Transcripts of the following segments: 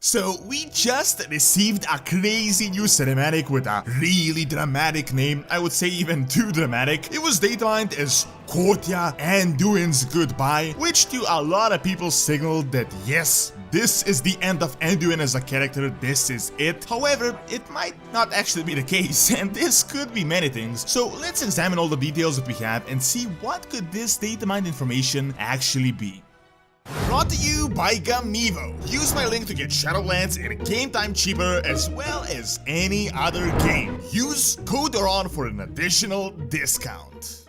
So we just received a crazy new cinematic with a really dramatic name, I would say even too dramatic. It was datamined as Kotia Anduin's Goodbye, which to a lot of people signaled that yes, this is the end of Anduin as a character, this is it. However, it might not actually be the case, and this could be many things. So let's examine all the details that we have and see what could this datamined information actually be. Brought to you by Gamivo. Use my link to get Shadowlands in game time cheaper as well as any other game. Use code DORON for an additional discount.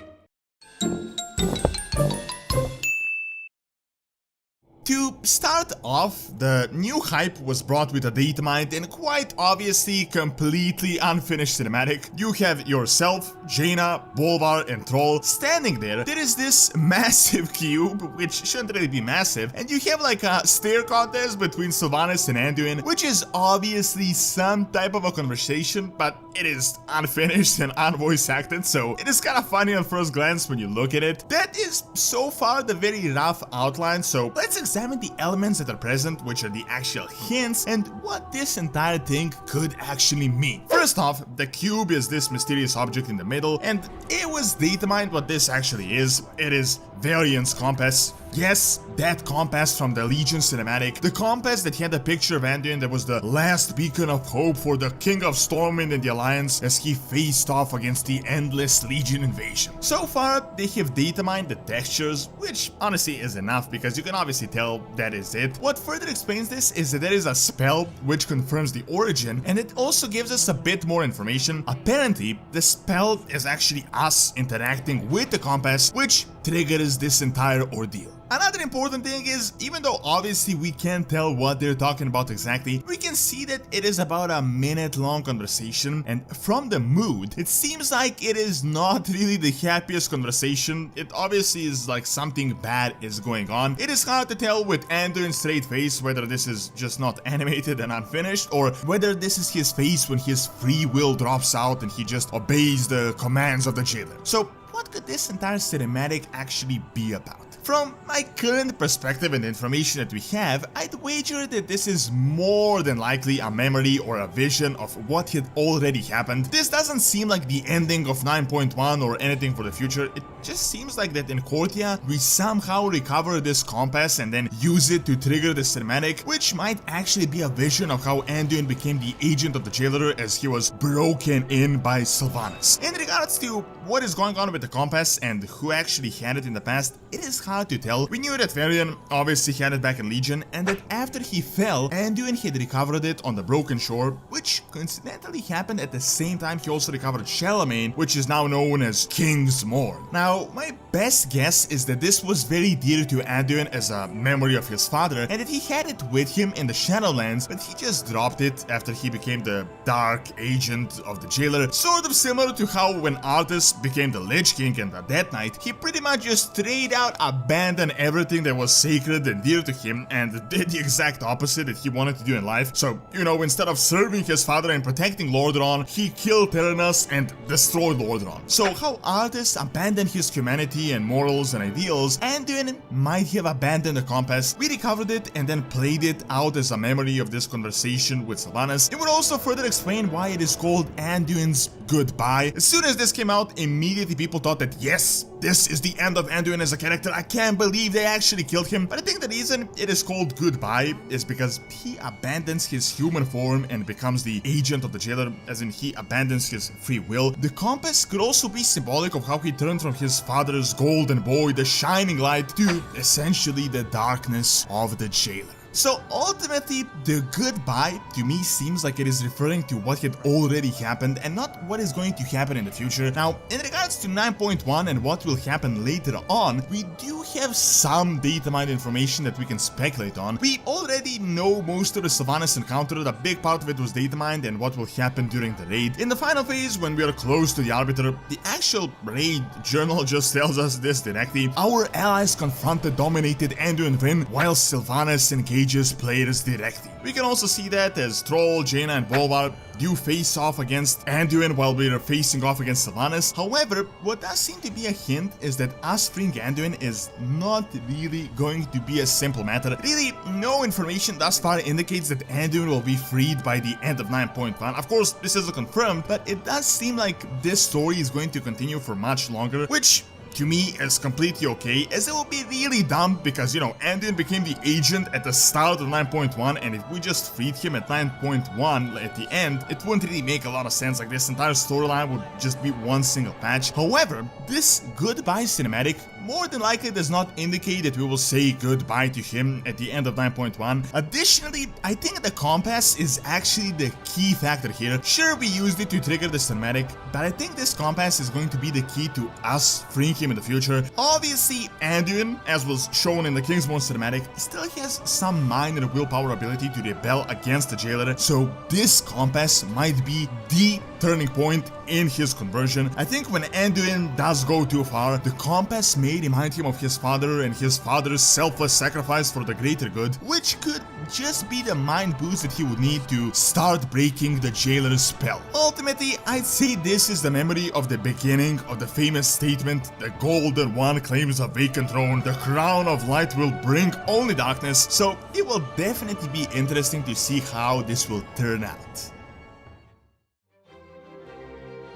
To start off, the new hype was brought with a datamined and quite obviously completely unfinished cinematic. You have yourself, Jaina, Bolvar, and Troll standing there. There is this massive cube, which shouldn't really be massive, and you have like a stare contest between Sylvanas and Anduin, which is obviously some type of a conversation, but it is unfinished and unvoice acted, so it is kind of funny on first glance when you look at it. That is so far the very rough outline, so let's examine the elements that are present, which are the actual hints, and what this entire thing could actually mean. First off, the cube is this mysterious object in the middle, and it was datamined what this actually is. It is Varian's compass. Yes, that compass from the Legion cinematic. The compass that had a picture of Anduin that was the last beacon of hope for the King of Stormwind and the Alliance as he faced off against the endless Legion invasion. So far, they have datamined the textures, which honestly is enough because you can obviously tell that is it. What further explains this is that there is a spell which confirms the origin, and it also gives us a bit more information. Apparently, the spell is actually us interacting with the compass, which triggers this entire ordeal. Another important thing is, even though obviously we can't tell what they're talking about exactly, we can see that it is about a minute-long conversation, and from the mood, it seems like it is not really the happiest conversation. It obviously is like something bad is going on. It is hard to tell with Anduin's straight face whether this is just not animated and unfinished, or whether this is his face when his free will drops out and he just obeys the commands of the jailer. So what could this entire cinematic actually be about? From my current perspective and the information that we have, I'd wager that this is more than likely a memory or a vision of what had already happened. This doesn't seem like the ending of 9.1 or anything for the future. It just seems like that in Kotia, we somehow recover this compass and then use it to trigger the cinematic, which might actually be a vision of how Anduin became the agent of the jailer as he was broken in by Sylvanas. In regards to what is going on with the compass and who actually had it in the past, it is hard to tell. We knew that Varian obviously had it back in Legion, and that after he fell, Anduin had recovered it on the Broken Shore, which coincidentally happened at the same time he also recovered Charlemagne, which is now known as King's Morn. Now, my best guess is that this was very dear to Anduin as a memory of his father, and that he had it with him in the Shadowlands, but he just dropped it after he became the Dark Agent of the Jailer, sort of similar to how when Arthas became the Lich King and the Death Knight, he pretty much just straight out abandoned everything that was sacred and dear to him and did the exact opposite that he wanted to do in life. So, you know, instead of serving his father and protecting Lordaeron, he killed Theranos and destroyed Lordaeron. So how Arthas abandoned his humanity and morals and ideals, Anduin might have abandoned the compass. We recovered it and then played it out as a memory of this conversation with Sylvanas. It would also further explain why it is called Anduin's Goodbye. As soon as this came out, immediately people thought that yes, this is the end of Anduin as a character. I can't believe they actually killed him. But I think the reason it is called Goodbye is because he abandons his human form and becomes the agent of the jailer, as in he abandons his free will. The compass could also be symbolic of how he turned from his father's golden boy, the shining light, to essentially the darkness of the jailer. So ultimately, the goodbye to me seems like it is referring to what had already happened and not what is going to happen in the future. Now, in regards to 9.1 and what will happen later on, we do have some datamined information that we can speculate on. We already know most of the Sylvanas encounter. A big part of it was datamined and what will happen during the raid. In the final phase, when we are close to the Arbiter, the actual raid journal just tells us this directly. Our allies confronted dominated Anduin Vin while Sylvanas engaged engages players directly. We can also see that as Troll, Jaina, and Bolvar do face off against Anduin while we are facing off against Sylvanas. However, what does seem to be a hint is that us freeing Anduin is not really going to be a simple matter. Really, no information thus far indicates that Anduin will be freed by the end of 9.1. Of course, this isn't confirmed, but it does seem like this story is going to continue for much longer, which to me is completely okay, as it would be really dumb because, you know, Anduin became the agent at the start of 9.1, and if we just freed him at 9.1 at the end, it wouldn't really make a lot of sense. Like, this entire storyline would just be one single patch. However, this goodbye cinematic more than likely does not indicate that we will say goodbye to him at the end of 9.1. Additionally, I think the compass is actually the key factor here. Sure, we used it to trigger the cinematic, but I think this compass is going to be the key to us freeing him in the future. Obviously, Anduin, as was shown in the Kingsmourn cinematic, still has some minor willpower ability to rebel against the Jailer, so this compass might be the turning point in his conversion. I think when Anduin does go too far, the compass may remind him of his father and his father's selfless sacrifice for the greater good, which could just be the mind boost that he would need to start breaking the Jailer's spell. Ultimately, I'd say this is the memory of the beginning of the famous statement, "The Golden One claims a vacant throne, the crown of light will bring only darkness," so it will definitely be interesting to see how this will turn out.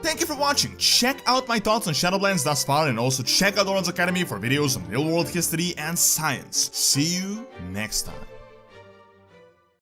Thank you for watching. Check out my thoughts on Shadowlands thus far, and also check out Auron's Academy for videos on real-world history and science. See you next time.